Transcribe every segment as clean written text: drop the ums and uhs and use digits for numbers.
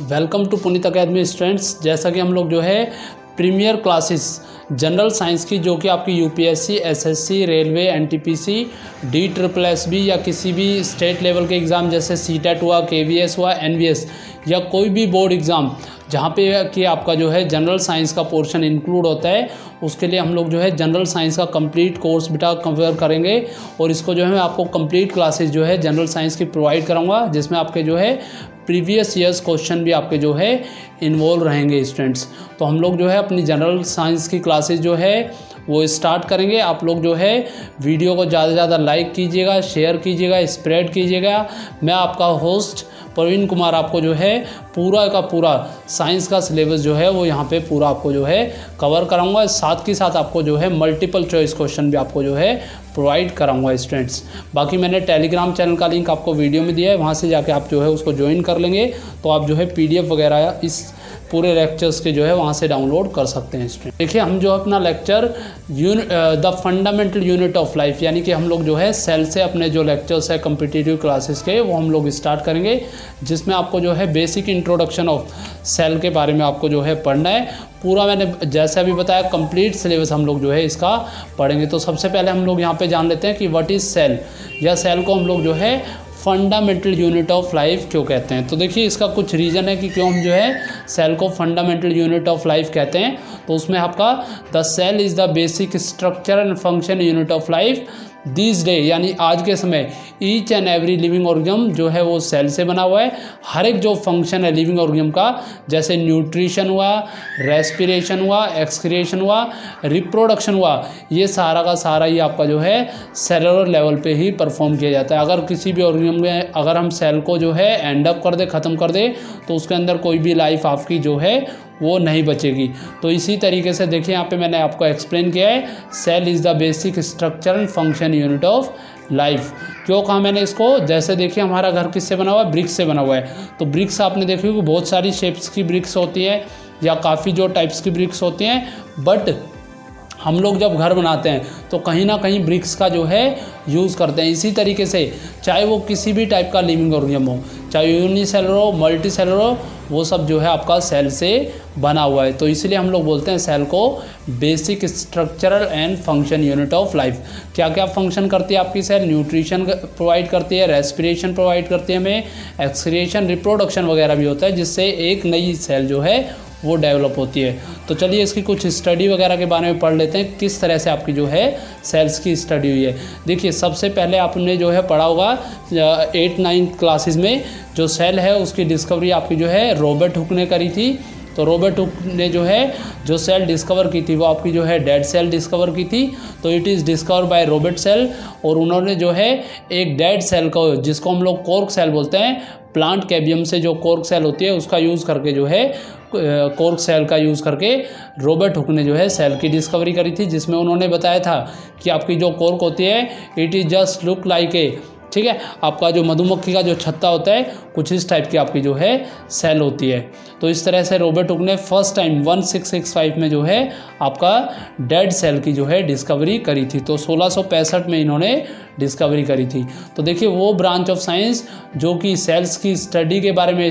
Welcome to Puneet academy students. जैसा कि हम लोग जो है प्रीमियर क्लासेस जनरल साइंस की जो कि आपकी UPSC, SSC, railway, NTPC, DSSB या किसी भी स्टेट लेवल के एग्ज़ाम जैसे सीटेट हुआ, केवीएस हुआ, एनवीएस या कोई भी बोर्ड एग्ज़ाम जहाँ पे कि आपका जो है जनरल साइंस का पोर्शन इंक्लूड होता है, उसके लिए हम लोग जो है जनरल साइंस का कंप्लीट कोर्स बेटा कवर करेंगे। और इसको जो है मैं आपको कंप्लीट क्लासेस जो है जनरल साइंस की प्रोवाइड कराऊंगा, जिसमें आपके जो है प्रीवियस ईयर्स क्वेश्चन भी आपके जो है इन्वॉल्व रहेंगे स्टूडेंट्स। तो हम लोग जो है अपनी जनरल साइंस की क्लासेस जो है वो स्टार्ट करेंगे। आप लोग जो है वीडियो को ज़्यादा से ज़्यादा लाइक कीजिएगा, शेयर कीजिएगा, स्प्रेड कीजिएगा। मैं आपका होस्ट प्रवीण कुमार आपको जो है पूरा का पूरा साइंस का सिलेबस जो है वो यहाँ पे पूरा आपको जो है कवर कराऊंगा। साथ के साथ आपको जो है मल्टीपल चॉइस क्वेश्चन भी आपको जो है प्रोवाइड कराऊंगा स्टूडेंट्स। बाकी मैंने टेलीग्राम चैनल का लिंक आपको वीडियो में दिया है, वहाँ से जाके आप जो है उसको ज्वाइन कर लेंगे तो आप जो है PDF वगैरह इस पूरे लेक्चर्स के जो है वहाँ से डाउनलोड कर सकते हैं स्टूडेंट। देखिए हम जो अपना lecture the fundamental unit of life यानी कि हम लोग जो है सेल से अपने जो लेक्चर्स है कॉम्पिटिटिव क्लासेस के वो हम लोग स्टार्ट करेंगे, जिसमें आपको जो है बेसिक इंट्रोडक्शन ऑफ सेल के बारे में आपको जो है पढ़ना है। पूरा मैंने जैसे अभी बताया कंप्लीट सिलेबस हम लोग जो है इसका पढ़ेंगे। तो सबसे पहले हम लोग यहाँ पे जान लेते हैं कि व्हाट इज़ सेल, या सेल को हम लोग जो है फंडामेंटल यूनिट ऑफ लाइफ क्यों कहते हैं। तो देखिए इसका कुछ रीज़न है कि क्यों हम जो है सेल को फंडामेंटल यूनिट ऑफ लाइफ कहते हैं। तो उसमें आपका the cell is the basic structure and function unit of life this day, यानी आज के समय each and every living organism जो है वो सेल से बना हुआ है। हर एक जो फंक्शन है लिविंग ऑर्गेनिज्म का, जैसे न्यूट्रिशन हुआ, रेस्पिरेशन हुआ, एक्सक्रिएशन हुआ, रिप्रोडक्शन हुआ, ये सारा का सारा ही आपका जो है सेलुलर लेवल पे ही परफॉर्म किया जाता है। अगर किसी भी ऑर्गेनिज्म में अगर हम सेल को जो है एंड अप कर दे, ख़त्म कर दे, तो उसके अंदर कोई भी लाइफ आपकी जो है वो नहीं बचेगी। तो इसी तरीके से देखिए यहाँ पे मैंने आपको एक्सप्लेन किया है, cell is the basic structure and function unit of life. क्यों कहा मैंने इसको, जैसे देखिए हमारा घर किससे बना हुआ है, ब्रिक्स से बना हुआ है। तो ब्रिक्स आपने देखी होगी बहुत सारी शेप्स की ब्रिक्स होती है या काफ़ी जो टाइप्स की ब्रिक्स होती हैं, बट हम लोग जब घर बनाते हैं तो कहीं ना कहीं ब्रिक्स का जो है यूज़ करते हैं। इसी तरीके से चाहे वो किसी भी टाइप का लिविंग ऑर्गेनिज्म हो, चाहे यूनिसेलुलर हो, मल्टी सेलुलर हो, वो सब जो है आपका सेल से बना हुआ है। तो इसलिए हम लोग बोलते हैं सेल को basic structural and function unit of life. क्या क्या फंक्शन करती है आपकी सेल, न्यूट्रिशन प्रोवाइड करती है, रेस्पिरेशन प्रोवाइड करती है हमें, एक्सक्रिएशन, रिप्रोडक्शन वगैरह भी होता है, जिससे एक नई सेल जो है वो डेवलप होती है। तो चलिए इसकी कुछ स्टडी वगैरह के बारे में पढ़ लेते हैं, किस तरह से आपकी जो है सेल्स की स्टडी हुई है। देखिए सबसे पहले आपने जो है पढ़ा होगा 8-9 क्लासेस में, जो सेल है उसकी डिस्कवरी आपकी जो है रॉबर्ट हुक ने करी थी। तो रॉबर्ट हुक ने जो है जो सेल डिस्कवर की थी वो आपकी जो है डेड सेल डिस्कवर की थी। तो it is discover by Robert cell, और उन्होंने जो है एक डेड सेल को, जिसको हम लोग कॉर्क सेल बोलते हैं, प्लांट कैबियम से जो कॉर्क सेल होती है उसका यूज़ करके जो है कॉर्क सेल का यूज़ करके रॉबर्ट हुक ने जो है सेल की डिस्कवरी करी थी, जिसमें उन्होंने बताया था कि आपकी जो कॉर्क होती है it is just look like a, ठीक है, आपका जो मधुमक्खी का जो छत्ता होता है कुछ इस टाइप की आपकी जो है सेल होती है। तो इस तरह से रॉबर्ट हुक ने फर्स्ट टाइम 1665 में जो है आपका डेड सेल की जो है डिस्कवरी करी थी। तो 1665 में इन्होंने डिस्कवरी करी थी। तो देखिए वो ब्रांच ऑफ साइंस जो कि सेल्स की स्टडी के बारे में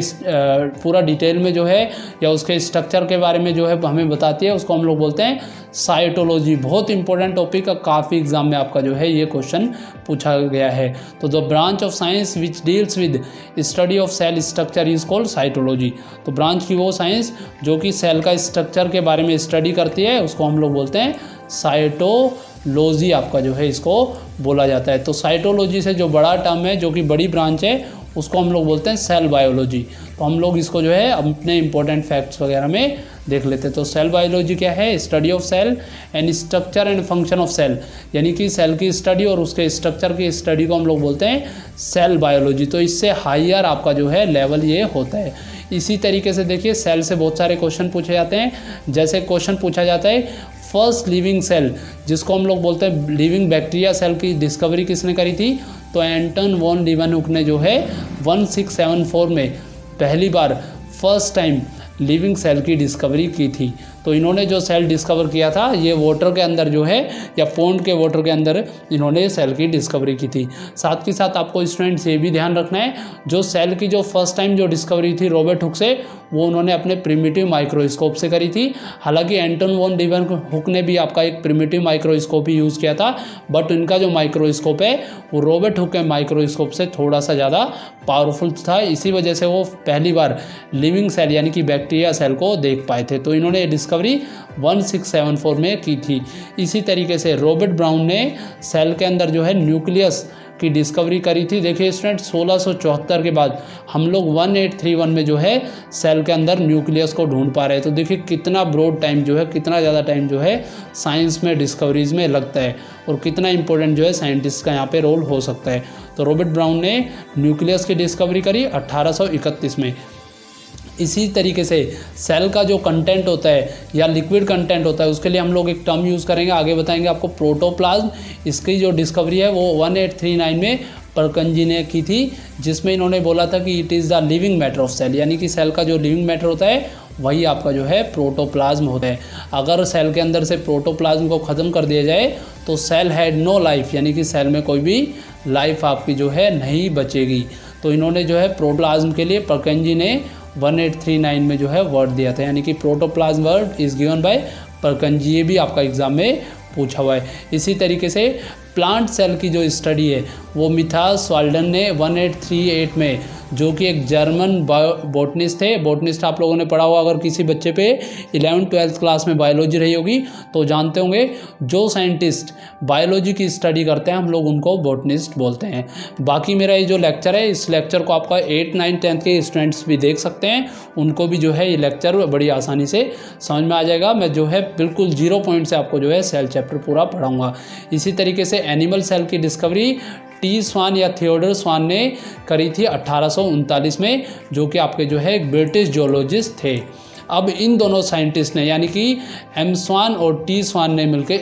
पूरा डिटेल में जो है या उसके स्ट्रक्चर के बारे में जो है हमें बताती है, उसको हम लोग बोलते हैं साइटोलॉजी। बहुत इंपॉर्टेंट टॉपिक है, काफ़ी एग्जाम में आपका जो है ये क्वेश्चन पूछा गया है। तो the branch of science which deals with study of cell structure is called cytology. तो ब्रांच की वो साइंस जो कि सेल का स्ट्रक्चर के बारे में स्टडी करती है उसको हम लोग बोलते हैं साइटोलॉजी, आपका जो है इसको बोला जाता है। तो साइटोलॉजी से जो बड़ा टर्म है, जो कि बड़ी ब्रांच है, उसको हम लोग बोलते हैं सेल बायोलॉजी। तो हम लोग इसको जो है अपने इंपॉर्टेंट फैक्ट्स वगैरह में देख लेते हैं। तो सेल बायोलॉजी क्या है, study of cell and structure and function of cell, यानी कि सेल की स्टडी और उसके स्ट्रक्चर की स्टडी को हम लोग बोलते हैं सेल बायोलॉजी। तो इससे हायर आपका जो है लेवल ये होता है। इसी तरीके से देखिए सेल से बहुत सारे क्वेश्चन पूछे जाते हैं। जैसे क्वेश्चन पूछा जाता है फर्स्ट लिविंग सेल, जिसको हम लोग बोलते हैं लिविंग बैक्टीरिया सेल, की डिस्कवरी किसने करी थी। तो एंटन वॉन लीवनहुक ने जो है 1674 में पहली बार फर्स्ट टाइम लिविंग सेल की डिस्कवरी की थी। तो इन्होंने जो सेल डिस्कवर किया था ये वाटर के अंदर जो है या पॉन्ड के वाटर के अंदर इन्होंने सेल की डिस्कवरी की थी। साथ ही साथ आपको स्टूडेंट्स ये भी ध्यान रखना है, जो सेल की जो फर्स्ट टाइम जो डिस्कवरी थी रॉबर्ट हुक से, वो उन्होंने अपने प्रिमिटिव माइक्रोस्कोप से करी थी। हालांकि एंटन वॉन लीeuwenhoek ने भी आपका एक प्रिमिटिव माइक्रोस्कोप ही यूज़ किया था, बट इनका जो माइक्रोस्कोप है वो रॉबर्ट हुक के माइक्रोस्कोप से थोड़ा सा ज़्यादा पावरफुल था। इसी वजह से वो पहली बार लिविंग सेल यानी कि बैक्टीरिया सेल को देख पाए थे। तो इन्होंने ये डिस्कवरी 1674 में की थी। इसी तरीके से रॉबर्ट ब्राउन ने सेल के अंदर जो है न्यूक्लियस की डिस्कवरी करी थी। देखिए स्टूडेंट 1674 के बाद हम लोग 1831 में जो है सेल के अंदर न्यूक्लियस को ढूंढ पा रहे हैं। तो देखिए कितना ब्रॉड टाइम जो है, कितना ज़्यादा टाइम जो है साइंस में डिस्कवरीज में लगता है और कितना इंपॉर्टेंट जो है साइंटिस्ट का यहाँ पे रोल हो सकता है। तो रॉबर्ट ब्राउन ने न्यूक्लियस की डिस्कवरी करी 1831 में। इसी तरीके से सेल का जो कंटेंट होता है या लिक्विड कंटेंट होता है उसके लिए हम लोग एक टर्म यूज़ करेंगे, आगे बताएंगे आपको, प्रोटोप्लाज्म। इसकी जो डिस्कवरी है वो 1839 में परकंजी ने की थी, जिसमें इन्होंने बोला था कि it is the living matter of cell, यानी कि सेल का जो लिविंग मैटर होता है वही आपका जो है प्रोटोप्लाज्म होता है। अगर सेल के अंदर से प्रोटोप्लाज्म को ख़त्म कर दिया जाए तो सेल हैड नो लाइफ, यानी कि सेल में कोई भी लाइफ आपकी जो है नहीं बचेगी। तो इन्होंने जो है प्रोटोप्लाज्म के लिए परकंजी ने 1839 में जो है वर्ड दिया था, यानी कि protoplasm word is given by Purkinje. ये भी आपका एग्जाम में पूछा हुआ है। इसी तरीके से प्लांट सेल की जो स्टडी है वो मिथास वाल्डन ने 1838 में, जो कि एक जर्मन बोटनिस्ट थे। बोटनिस्ट आप लोगों ने पढ़ा होगा, अगर किसी बच्चे पे 11th-12th क्लास में बायोलॉजी रही होगी तो जानते होंगे, जो साइंटिस्ट बायोलॉजी की स्टडी करते हैं हम लोग उनको बोटनिस्ट बोलते हैं। बाकी मेरा ये जो लेक्चर है, इस लेक्चर को आपका 8th, 9th, 10th के स्टूडेंट्स भी देख सकते हैं, उनको भी जो है ये लेक्चर बड़ी आसानी से समझ में आ जाएगा। मैं जो है बिल्कुल 0 पॉइंट से आपको जो है सेल चैप्टर पूरा पढ़ाऊँगा। इसी तरीके से एनिमल सेल की डिस्कवरी टी स्वान या थियोडर स्वान ने करी थी 1839 में, जो कि आपके जो है एक ब्रिटिश जियोलॉजिस्ट थे। अब इन दोनों साइंटिस्ट ने, यानी कि एम स्वान और टी स्वान ने मिलकर,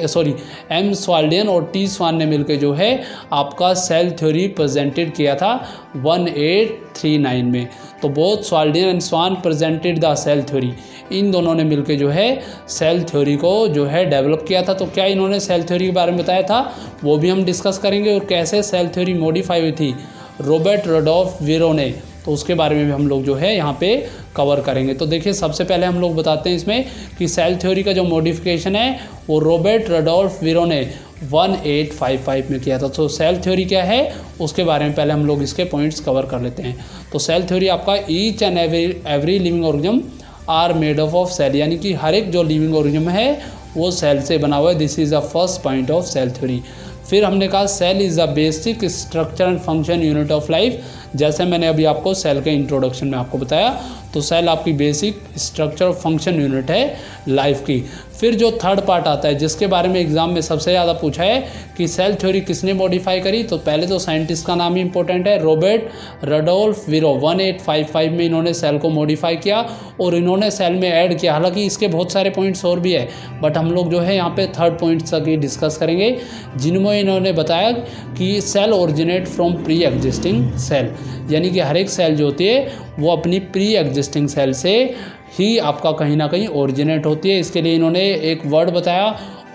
एम स्वाल्डियन और टी स्वान ने मिलकर जो है आपका सेल थ्योरी प्रेजेंटेड किया था 1839 में। तो both Schleiden and Schwann presented the cell theory. इन दोनों ने मिलकर जो है सेल थ्योरी को जो है डेवलप किया था। तो क्या इन्होंने सेल थ्योरी के बारे में बताया था वो भी हम डिस्कस करेंगे, और कैसे सेल थ्योरी मॉडिफाई हुई थी रॉबर्ट रडोल्फ वीरो ने, तो उसके बारे में भी हम लोग जो है यहाँ पे कवर करेंगे। तो देखिए सबसे पहले हम लोग बताते हैं इसमें कि सेल थ्योरी का जो मॉडिफिकेशन है वो रॉबर्ट रडोल्फ वीरो ने 1855 में किया था। तो सेल थ्योरी क्या है उसके बारे में पहले हम लोग इसके पॉइंट्स कवर कर लेते हैं। तो सेल थ्योरी आपका each and every living organism are made of cell, यानी कि हर एक जो लिविंग ऑर्गेनिज्म है वो सेल से बना हुआ है। This is the first point of cell theory. फिर हमने कहा cell is the basic structure and function unit of life. जैसे मैंने अभी आपको सेल के इंट्रोडक्शन में आपको बताया, तो सेल आपकी बेसिक स्ट्रक्चर और फंक्शन यूनिट है लाइफ की। फिर जो थर्ड पार्ट आता है जिसके बारे में एग्जाम में सबसे ज़्यादा पूछा है कि सेल थ्योरी किसने मॉडिफाई करी, तो पहले तो साइंटिस्ट का नाम ही इंपॉर्टेंट है, रॉबर्ट रडोल्फ वीरो। 1855 में इन्होंने सेल को मॉडिफाई किया और इन्होंने सेल में ऐड किया। हालांकि इसके बहुत सारे पॉइंट्स और भी है, बट हम लोग जो है यहाँ पे थर्ड पॉइंट्स तक ही डिस्कस करेंगे, जिनमें इन्होंने बताया कि cell originate from pre existing cell, यानी कि हर एक सेल जो होती है वो अपनी प्री एग्जिस्टिंग सेल से ही आपका कहीं ना कहीं ओरिजिनेट होती है। इसके लिए इन्होंने एक वर्ड बताया,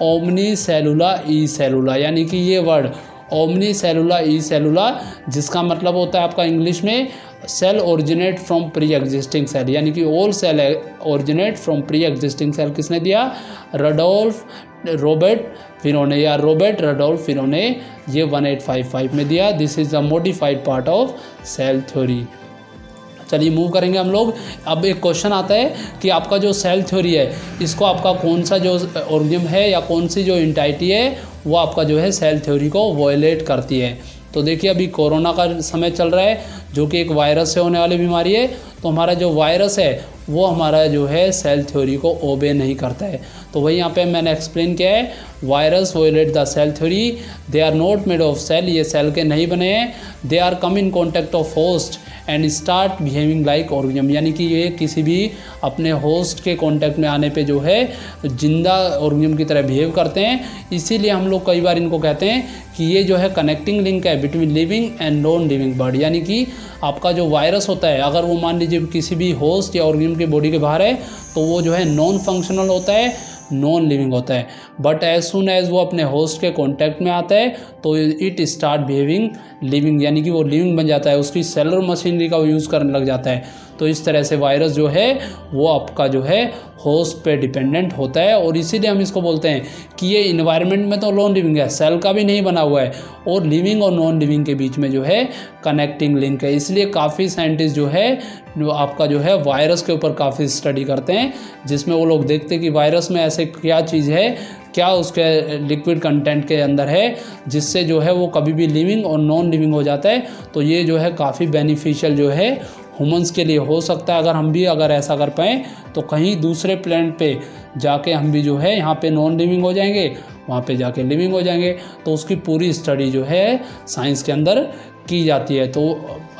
ओमनी सेलुला ई सेलुला, यानी कि ये वर्ड ओमनी सेलुला ई सेलुला, जिसका मतलब होता है आपका इंग्लिश में cell originate from pre existing cell, यानी कि all cell originate from pre existing cell. किसने दिया? रॉबर्ट वीरो ने, या रॉबर्ट रडोल्फ वीरो ने ये 1855 में दिया। This is the modified part of cell theory. चलिए मूव करेंगे हम लोग। अब एक क्वेश्चन आता है कि आपका जो सेल थ्योरी है इसको आपका कौन सा जो ऑर्गेनिज्म है या कौन सी जो एंटिटी है वो आपका जो है सेल थ्योरी को वायलेट करती है। तो देखिए अभी कोरोना का समय चल रहा है, जो कि एक वायरस से होने वाली बीमारी है। तो हमारा जो वायरस है वो हमारा जो है सेल थ्योरी को ओबे नहीं करता है। तो वही यहाँ पे मैंने एक्सप्लेन किया है, virus violate the cell theory, they are not made of cell, ये सेल के नहीं बने हैं, they are come in contact of host and start behaving like organism, यानी कि ये किसी भी अपने होस्ट के कांटेक्ट में आने पे जो है जिंदा ऑर्गेनिज्म की तरह बिहेव करते हैं। इसीलिए हम लोग कई बार इनको कहते हैं कि ये जो है कनेक्टिंग लिंक है between living and non living body, यानी कि आपका जो वायरस होता है अगर वो मान लीजिए किसी भी होस्ट या ऑर्गेनिज्म की बॉडी के बाहर है तो वो जो है नॉन फंक्शनल होता है, नॉन लिविंग होता है। बट एज सुन एज वो अपने होस्ट के कांटेक्ट में आता है तो इट स्टार्ट बिहेविंग लिविंग, यानी कि वो लिविंग बन जाता है, उसकी सेलुलर मशीनरी का वो यूज़ करने लग जाता है। तो इस तरह से वायरस जो है वो आपका जो है होस्ट पे डिपेंडेंट होता है और इसीलिए हम इसको बोलते हैं कि ये इन्वायरमेंट में तो नॉन लिविंग है, सेल का भी नहीं बना हुआ है और लिविंग और नॉन लिविंग के बीच में जो है कनेक्टिंग लिंक है। इसलिए काफ़ी साइंटिस्ट जो है आपका जो है वायरस के ऊपर काफ़ी स्टडी करते हैं, जिसमें वो लोग देखते हैं कि वायरस में ऐसे क्या चीज़ है, क्या उसके लिक्विड कंटेंट के अंदर है जिससे जो है वो कभी भी लिविंग और नॉन लिविंग हो जाता है। तो ये जो है काफ़ी बेनिफिशियल जो है ह्यूमंस के लिए हो सकता है। अगर ऐसा कर पाएँ तो कहीं दूसरे प्लैनेट पे जाके हम भी जो है यहाँ पे नॉन लिविंग हो जाएंगे, वहाँ पे जाके लिविंग हो जाएंगे। तो उसकी पूरी स्टडी जो है साइंस के अंदर की जाती है। तो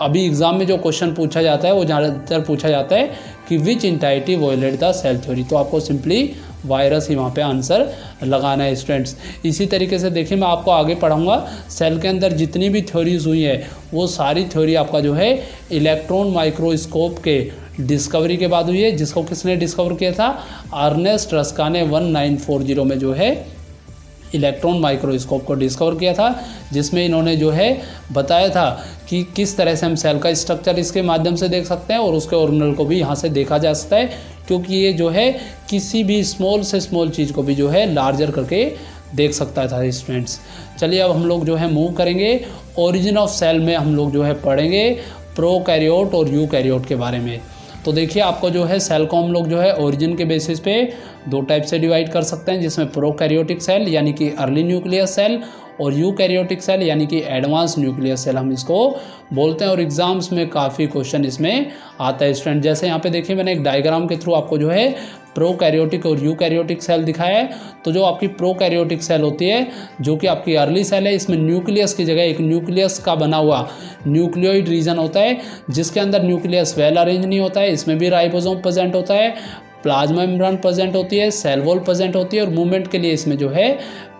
अभी एग्ज़ाम में जो क्वेश्चन पूछा जाता है वो ज़्यादातर पूछा जाता है कि which entity violate the cell theory, तो आपको सिंपली वायरस ही वहाँ पे आंसर लगाना है स्टूडेंट्स। इसी तरीके से देखिए मैं आपको आगे पढ़ाऊँगा, सेल के अंदर जितनी भी थ्योरीज हुई है वो सारी थ्योरी आपका जो है इलेक्ट्रॉन माइक्रोस्कोप के डिस्कवरी के बाद हुई है, जिसको किसने डिस्कवर किया था, अर्नेस्ट रस्का ने 1940 में जो है इलेक्ट्रॉन माइक्रोस्कोप को डिस्कवर किया था, जिसमें इन्होंने जो है बताया था कि किस तरह से हम सेल का स्ट्रक्चर इसके माध्यम से देख सकते हैं और उसके ऑर्गेनल को भी यहाँ से देखा जा सकता है, क्योंकि ये जो है किसी भी स्मॉल से स्मॉल चीज़ को भी जो है लार्जर करके देख सकता था स्टूडेंट्स। चलिए अब हम लोग जो है मूव करेंगे, ओरिजिन ऑफ सेल में हम लोग जो है पढ़ेंगे प्रोकैरियोट और यूकैरियोट के बारे में। तो देखिए आपको जो है सेल को हम लोग जो है ओरिजिन के बेसिस पे दो टाइप से डिवाइड कर सकते हैं, जिसमें प्रोकैरियोटिक सेल यानी कि अर्ली न्यूक्लियर सेल और यूकैरियोटिक सेल यानी कि एडवांस न्यूक्लियर सेल हम इसको बोलते हैं। और एग्जाम्स में काफ़ी क्वेश्चन इसमें आता है स्टूडेंट। जैसे यहाँ पे देखिए मैंने एक डायग्राम के थ्रू आपको जो है प्रोकैरियोटिक और यूकैरियोटिक सेल दिखाया है। तो जो आपकी प्रोकैरियोटिक सेल होती है जो कि आपकी अर्ली सेल है, इसमें न्यूक्लियस की जगह एक न्यूक्लियस का बना हुआ न्यूक्लियोइड रीजन होता है, जिसके अंदर न्यूक्लियस वेल अरेंज नहीं होता है। इसमें भी राइबोसोम प्रेजेंट होता है, प्लाज्मा मेम्ब्रेन प्रेजेंट होती है, सेल वॉल प्रेजेंट होती है और मूवमेंट के लिए इसमें जो है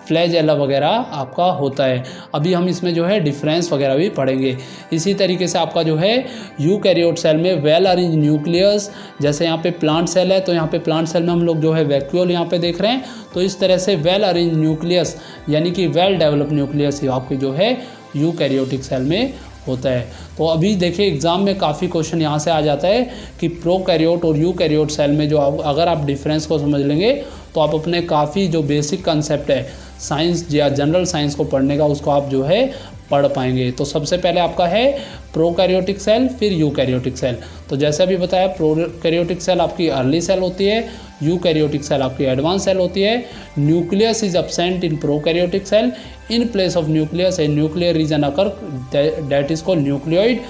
फ्लैजेला वगैरह आपका होता है। अभी हम इसमें जो है डिफरेंस वगैरह भी पढ़ेंगे। इसी तरीके से आपका जो है यूकैरियोट सेल में वेल अरेंज न्यूक्लियस, जैसे यहाँ पे प्लांट सेल है तो यहाँ पे प्लांट सेल में हम लोग जो है वैक्यूल यहाँ पे देख रहे हैं, तो इस तरह से वेल अरेंज न्यूक्लियस यानी कि वेल डेवलप न्यूक्लियस आपकी जो है यूकैरियोटिक सेल में होता है। तो अभी देखिए एग्जाम में काफ़ी क्वेश्चन यहाँ से आ जाता है कि प्रोकैरियोट और यूकैरियोट सेल में जो अगर आप डिफरेंस को समझ लेंगे तो आप अपने काफ़ी जो बेसिक कंसेप्ट है साइंस या जनरल साइंस को पढ़ने का उसको आप जो है पढ़ पाएंगे। तो सबसे पहले आपका है प्रोकैरियोटिक सेल, फिर यूकैरियोटिक सेल। तो जैसे अभी बताया प्रोकैरियोटिक सेल आपकी अर्ली सेल होती है, यूकैरियोटिक सेल आपकी एडवांस सेल होती है। Nucleus is absent in prokaryotic cell, in place of nucleus a nuclear region occur that is called nucleoid.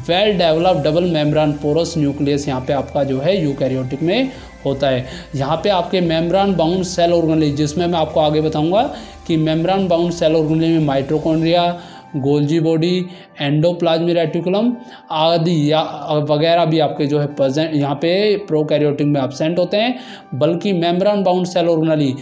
Well developed double membrane porous nucleus यहाँ पे आपका जो है यूकैरियोटिक में होता है। यहाँ पे आपके मेम्ब्रेन बाउंड सेल ऑर्गेनेली, जिसमें मैं आपको आगे बताऊंगा कि मेम्ब्रेन बाउंड सेल ऑर्गेनेली में mitochondria, Golgi body, endoplasmic reticulum आदि या वगैरह भी आपके जो है प्रेजेंट यहाँ पे प्रोकैरियोटिक में एब्सेंट होते हैं, बल्कि membrane bound cell organelle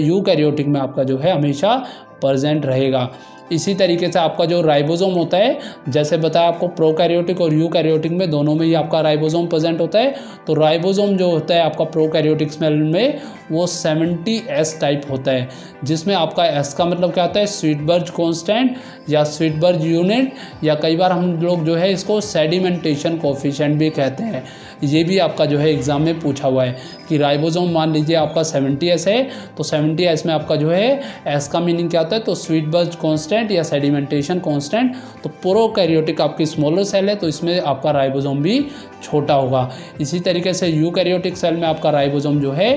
eukaryotic में आपका जो है हमेशा प्रेजेंट रहेगा। इसी तरीके से आपका जो राइबोसोम होता है, जैसे बताया आपको प्रोकैरियोटिक और यूकैरियोटिक में दोनों में ही आपका राइबोसोम प्रेजेंट होता है। तो राइबोसोम जो होता है आपका प्रोकैरियोटिक सेल में वो 70S टाइप होता है, जिसमें आपका S का मतलब क्या होता है, स्वीटबर्ग कांस्टेंट या स्वीटबर्ग यूनिट, या कई बार हम लोग जो है इसको सेडिमेंटेशन कोफिशिएंट भी कहते हैं। ये भी आपका जो है एग्जाम में पूछा हुआ है कि राइबोसोम मान लीजिए आपका 70S है, तो 70S में आपका जो है S का मीनिंग क्या होता है, तो स्वीटबर्ग कांस्टेंट या सेडिमेंटेशन कांस्टेंट। तो प्रोकैरियोटिक आपकी स्मॉलर सेल है तो इसमें आपका राइबोसोम भी छोटा होगा। इसी तरीके से यूकैरियोटिक सेल में आपका राइबोसोम जो है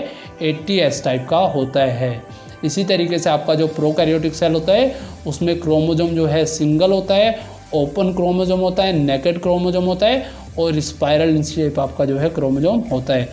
80S टाइप का होता है। इसी तरीके से आपका जो प्रोकैरियोटिक सेल होता है उसमें क्रोमोसोम जो है सिंगल होता है, ओपन क्रोमोसोम होता है, नेकेड क्रोमोसोम होता है और स्पाइरल इन शेप आपका जो है क्रोमोसोम होता है।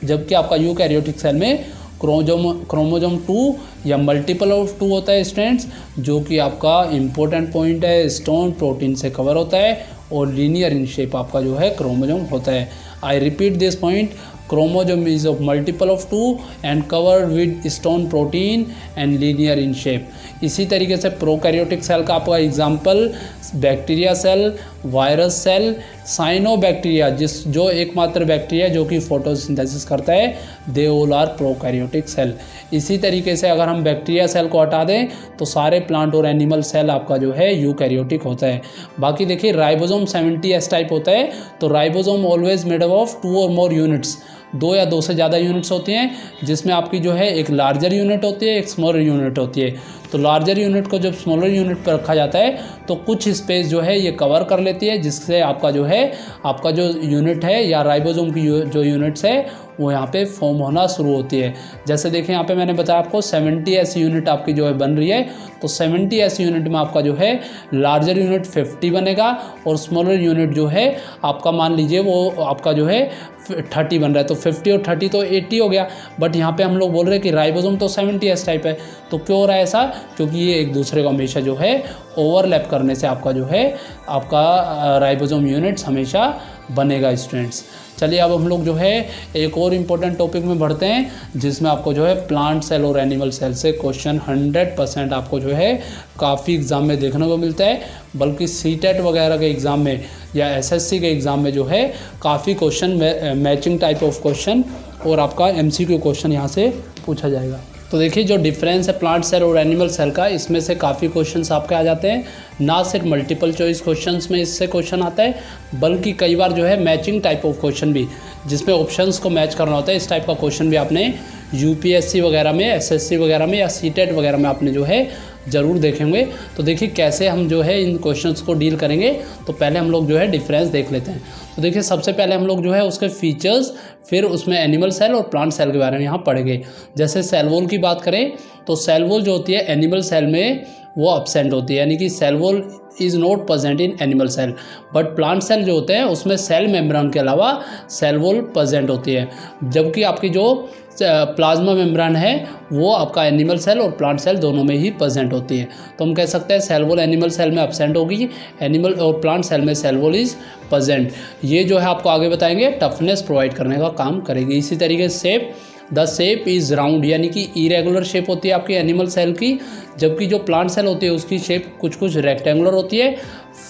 जबकि आपका यूकैरियोटिक सेल में क्रोमोजोम 2 या मल्टीपल ऑफ 2 होता है स्टूडेंट्स, जो कि आपका इम्पोर्टेंट पॉइंट है, स्टोन प्रोटीन से कवर होता है और लीनियर इन शेप आपका जो है क्रोमोजोम होता है। I repeat this point, chromosome is of multiple of 2 and covered with stone protein and linear in shape. इसी तरीके से प्रोकैरियोटिक सेल का आपका example bacteria cell, virus cell, cyanobacteria जो एकमात्र बैक्टीरिया जो कि फोटोसिंथेसिस करता है, they all are prokaryotic cell. इसी तरीके से अगर हम बैक्टीरिया सेल को हटा दें तो सारे प्लांट और एनिमल सेल आपका जो है यूकैरियोटिक होता है। बाकी देखिए राइबोसोम 70S टाइप होता है, तो ribosome always made up of 2 और मोर यूनिट्स, 2 या 2 से ज़्यादा यूनिट्स होती हैं, जिसमें आपकी जो है एक लार्जर यूनिट होती है, एक स्मॉलर यूनिट होती है। तो लार्जर यूनिट को जब स्मॉलर यूनिट पर रखा जाता है तो कुछ स्पेस जो है ये कवर कर लेती है, जिससे आपका जो है आपका जो यूनिट है या राइबोसोम की जो यूनिट्स है वो यहाँ पे फॉर्म होना शुरू होती है। जैसे देखिए यहाँ पे मैंने बताया आपको 70S यूनिट आपकी जो है बन रही है, तो 70S यूनिट में आपका जो है लार्जर यूनिट 50 बनेगा और स्मॉलर यूनिट जो है आपका मान लीजिए वो आपका जो है 30 बन रहा है। तो 50 और 30 तो 80 हो गया, बट यहाँ पे हम लोग बोल रहे हैं कि राइबोसोम तो 70S टाइप है। तो क्यों हो रहा है ऐसा? क्योंकि ये एक दूसरे को हमेशा जो है ओवरलैप करने से आपका जो है आपका राइबोसोम यूनिट्स हमेशा बनेगा स्टूडेंट्स। चलिए अब हम लोग जो है एक और इम्पोर्टेंट टॉपिक में बढ़ते हैं, जिसमें आपको जो है प्लांट सेल और एनिमल सेल से क्वेश्चन 100% आपको जो है काफ़ी एग्ज़ाम में देखने को मिलता है, बल्कि सीटेट वगैरह के एग्ज़ाम में या एसएससी के एग्ज़ाम में जो है काफ़ी question matching type of question और आपका एमसीक्यू क्वेश्चन यहाँ से पूछा जाएगा। तो देखिए जो डिफरेंस है प्लांट सेल और एनिमल सेल का, इसमें से काफ़ी क्वेश्चंस आपके आ जाते हैं। ना सिर्फ मल्टीपल चॉइस क्वेश्चंस में इससे क्वेश्चन आता है, बल्कि कई बार जो है मैचिंग टाइप ऑफ क्वेश्चन भी, जिसमें ऑप्शंस को मैच करना होता है, इस टाइप का क्वेश्चन भी आपने यूपीएससी वगैरह में, एसएससी वगैरह में या सीटेट वगैरह में आपने जो है ज़रूर देखेंगे। तो देखिए कैसे हम जो है इन क्वेश्चंस को डील करेंगे। तो पहले हम लोग जो है डिफरेंस देख लेते हैं। तो देखिए सबसे पहले हम लोग जो है उसके फीचर्स, फिर उसमें एनिमल सेल और प्लांट सेल के बारे में यहाँ पढ़ेंगे। जैसे सेल वॉल की बात करें तो सेल वॉल जो होती है एनिमल सेल में वो अब्सेंट होती है, यानी कि cell wall is not present in animal cell, but plant cell जो होते हैं उसमें सेल मेम्ब्रेन के अलावा सेल वॉल प्रेजेंट होती है। जबकि आपकी जो प्लाज्मा मेम्ब्रेन है वो आपका एनिमल सेल और प्लांट सेल दोनों में ही प्रेजेंट होती है। तो हम कह सकते हैं सेल वॉल एनिमल सेल में अब्सेंट होगी, एनिमल और प्लांट सेल में सेल वॉल इज़ प्रेजेंट। ये जो है आपको आगे बताएंगे टफनेस प्रोवाइड करने का काम करेगी। इसी तरीके से shape, the shape is round, यानी कि इरेगुलर शेप होती है आपकी एनिमल सेल की, जबकि जो प्लांट सेल होती है उसकी शेप कुछ रेक्टेंगुलर होती है,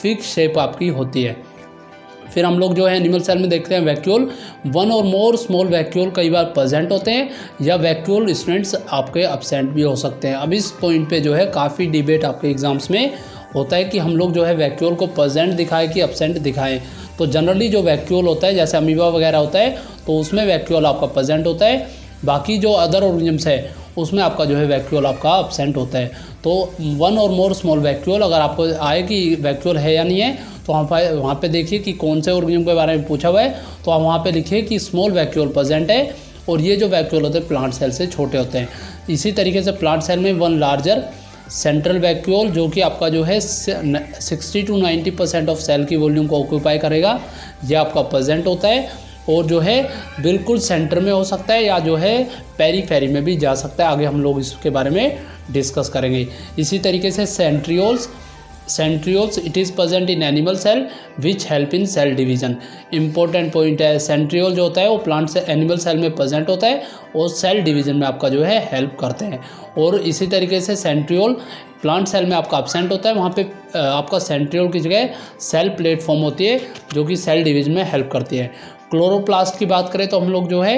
फिक्स शेप आपकी होती है। फिर हम लोग जो है एनिमल सेल में देखते हैं वैक्यूल, 1 और मोर स्मॉल वैक्यूल कई बार प्रेजेंट होते हैं या वैक्यूल स्टूडेंट्स आपके अब्सेंट भी हो सकते हैं। अब इस पॉइंट पे जो है काफ़ी डिबेट आपके एग्जाम्स में होता है कि हम लोग जो है वैक्यूल को प्रेजेंट दिखाएं कि अब्सेंट दिखाएं। तो जनरली जो वैक्यूल होता है जैसे अमीबा वगैरह होता है तो उसमें वैक्यूल आपका प्रेजेंट होता है, बाकी जो अदर ऑर्गेनिजम्स है उसमें आपका जो है वैक्यूल आपका अब्सेंट होता है। तो 1 और मोर स्मॉल वैक्यूल अगर आपको आए कि वैक्यूल है या नहीं है, तो वहाँ पे देखिए कि कौन से ऑर्गेनिज्म के बारे में पूछा हुआ है, तो आप वहाँ पे लिखिए कि स्मॉल वैक्यूल प्रेजेंट है, और ये जो वैक्यूल होते हैं प्लांट सेल से छोटे होते हैं। इसी तरीके से प्लांट सेल में 1 लार्जर सेंट्रल वैक्यूल जो कि आपका जो है 60 to 90% ऑफ सेल की वॉल्यूम को ऑक्यूपाई करेगा, ये आपका प्रेजेंट होता है, और जो है बिल्कुल सेंटर में हो सकता है या जो है पेरीफेरी में भी जा सकता है। आगे हम लोग इसके बारे में डिस्कस करेंगे। इसी तरीके से centrioles it is present in animal cell which help in cell division. Important point है, सेंट्रियोल जो होता है वो प्लांट से एनिमल सेल में प्रेजेंट होता है और सेल डिवीजन में आपका जो है हेल्प करते हैं। और इसी तरीके से सेंट्रियोल प्लांट सेल में आपका अब्सेंट होता है, वहाँ पे आपका सेंट्रियोल की जगह सेल प्लेटफॉर्म होती है जो कि सेल डिवीजन में हेल्प करती है। क्लोरोप्लास्ट की बात करें तो हम लोग जो है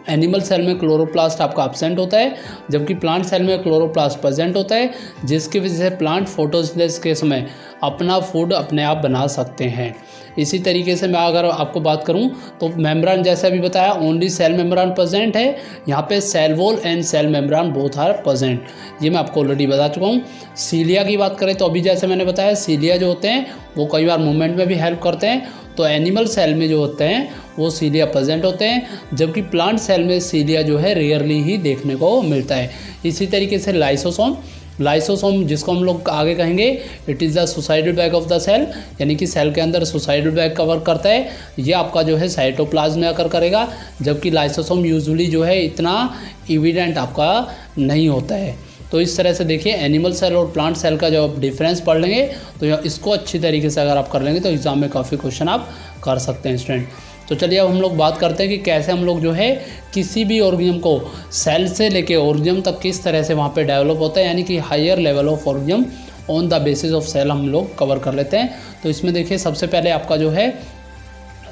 एनिमल सेल में क्लोरोप्लास्ट आपका अब्सेंट होता है, जबकि प्लांट सेल में क्लोरोप्लास्ट प्रेजेंट होता है, जिसकी वजह से प्लांट फोटोसिंथेसिस के समय अपना फूड अपने आप बना सकते हैं। इसी तरीके से मैं अगर आपको बात करूं तो मेम्ब्रेन जैसे अभी बताया ओनली सेल मेम्ब्रेन प्रेजेंट है, यहाँ पे cell wall and cell membrane both are present, ये मैं आपको ऑलरेडी बता चुका हूँ। सीलिया की बात करें तो अभी जैसे मैंने बताया सीलिया जो होते हैं वो कई बार मूवमेंट में भी हेल्प करते हैं, तो एनिमल सेल में जो होते हैं वो सीलिया प्रेजेंट होते हैं, जबकि प्लांट सेल में सीलिया जो है रेयरली ही देखने को मिलता है। इसी तरीके से लाइसोसोम, लाइसोसोम जिसको हम लोग आगे कहेंगे it is the suicidal bag of the cell, यानी कि सेल के अंदर सुसाइडल बैग कवर करता है, ये आपका जो है साइटोप्लाज्म में आकर करेगा, जबकि लाइसोसोम यूजुअली जो है इतना इविडेंट आपका नहीं होता है। तो इस तरह से देखिए एनिमल सेल और प्लांट सेल का जब आप डिफरेंस पढ़ लेंगे तो इसको अच्छी तरीके से अगर आप कर लेंगे तो एग्ज़ाम में काफ़ी क्वेश्चन आप कर सकते हैं स्टूडेंट। तो चलिए अब हम लोग बात करते हैं कि कैसे हम लोग जो है किसी भी ऑर्गेनिज्म को सेल से लेके ऑर्गेनिज्म तक किस तरह से वहाँ पे डेवलप होता है, यानी कि higher level of organism on the basis of cell हम लोग कवर कर लेते हैं। तो इसमें देखिए सबसे पहले आपका जो है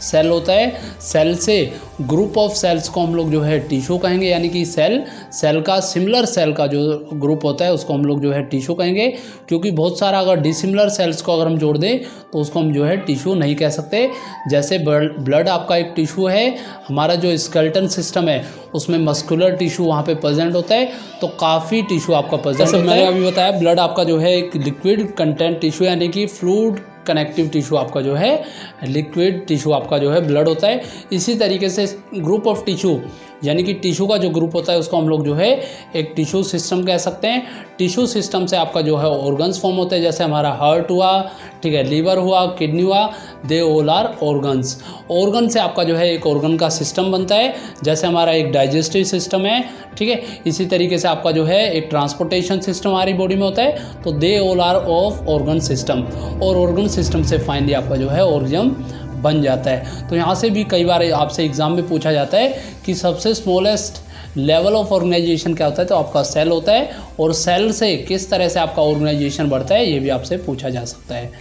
सेल होता है, सेल से ग्रुप ऑफ सेल्स को हम लोग जो है टिश्यू कहेंगे, यानी कि सेल का सिमिलर सेल का जो ग्रुप होता है उसको हम लोग जो है टिश्यू कहेंगे, क्योंकि बहुत सारा अगर डिसिमिलर सेल्स को अगर हम जोड़ दें तो उसको हम जो है टिश्यू नहीं कह सकते। जैसे ब्लड आपका एक टिश्यू है, हमारा जो स्केलेटन सिस्टम है उसमें मस्कुलर टिश्यू वहाँ पे प्रेजेंट होता है, तो काफ़ी टिश्यू आपका प्रेजेंट होता है। मैंने अभी बताया ब्लड आपका जो है एक लिक्विड कंटेंट टिश्यू, यानी कि फ्लूइड कनेक्टिव टिश्यू आपका जो है लिक्विड टिश्यू आपका जो है ब्लड होता है। इसी तरीके से ग्रुप ऑफ टिश्यू, यानी कि टिश्यू का जो ग्रुप होता है उसको हम लोग जो है एक टिश्यू सिस्टम कह सकते हैं। टिश्यू सिस्टम से आपका जो है ऑर्गन्स फॉर्म होते हैं, जैसे हमारा हार्ट हुआ, ठीक है, लीवर हुआ, किडनी हुआ, they all are organs. Organ से आपका जो है एक ऑर्गन का सिस्टम बनता है, जैसे हमारा एक डाइजेस्टिव सिस्टम है, ठीक है। इसी तरीके से आपका जो है एक ट्रांसपोर्टेशन सिस्टम हमारी बॉडी में होता है, तो they all are of organ system, और ऑर्गन सिस्टम से फाइनली आपका जो है ऑर्गेनिज्म बन जाता है। तो यहाँ से भी कई बार आपसे एग्जाम में पूछा जाता है कि सबसे स्मॉलेस्ट लेवल ऑफ ऑर्गेनाइजेशन क्या होता है, तो आपका सेल होता है, और सेल से किस तरह से आपका ऑर्गेनाइजेशन बढ़ता है ये भी आपसे पूछा जा सकता है।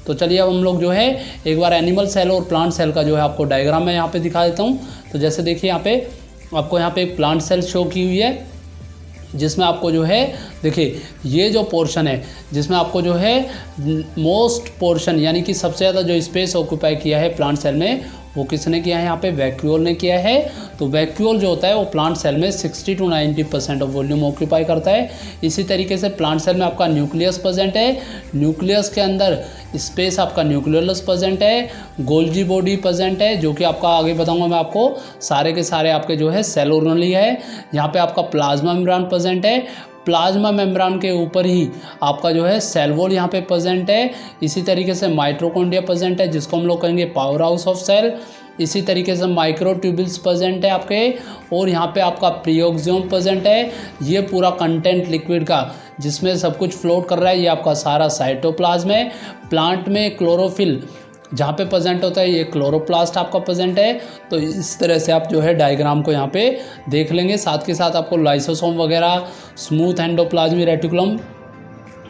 तो चलिए अब हम लोग जो है एक बार एनिमल सेल और प्लांट सेल का जो है आपको डायग्राम में यहाँ पे दिखा देता हूँ। तो जैसे देखिए यहाँ पे आपको यहाँ पे एक प्लांट सेल शो की हुई है, जिसमें आपको जो है देखिए ये जो पोर्शन है जिसमें आपको जो है मोस्ट पोर्शन, यानी कि सबसे ज़्यादा जो स्पेस ऑक्यूपाई किया है प्लांट सेल में वो किसने किया है, यहाँ पे वैक्यूल ने किया है। तो वैक्यूल जो होता है वो प्लांट सेल में 60 to 90% ऑफ वॉल्यूम ऑक्यूपाई करता है। इसी तरीके से प्लांट सेल में आपका न्यूक्लियस प्रेजेंट है, न्यूक्लियस के अंदर स्पेस आपका न्यूक्लियस प्रेजेंट है, गोल्जी बॉडी प्रेजेंट है, जो कि आपका आगे बताऊंगा मैं आपको, सारे के सारे आपके जो है सेल ऑर्गेनेली है। यहाँ पे आपका प्लाज्मा मेम्ब्रेन प्रेजेंट है, प्लाज्मा मेम्ब्रेन के ऊपर ही आपका जो है सेल वॉल यहाँ पे प्रेजेंट है। इसी तरीके से माइटोकॉन्ड्रिया प्रेजेंट है, जिसको हम लोग कहेंगे पावर हाउस ऑफ सेल। इसी तरीके से माइक्रोट्यूब्यूल्स प्रेजेंट है आपके, और यहाँ पे आपका प्रियोक्सियम प्रेजेंट है। ये पूरा कंटेंट लिक्विड का जिसमें सब कुछ फ्लोट कर रहा है, ये आपका सारा साइटोप्लाज्म है। प्लांट में क्लोरोफिल जहाँ पे प्रेजेंट होता है ये क्लोरोप्लास्ट आपका प्रेजेंट है। तो इस तरह से आप जो है डायग्राम को यहाँ पे देख लेंगे। साथ के साथ आपको लाइसोसोम वगैरह, smooth endoplasmic reticulum,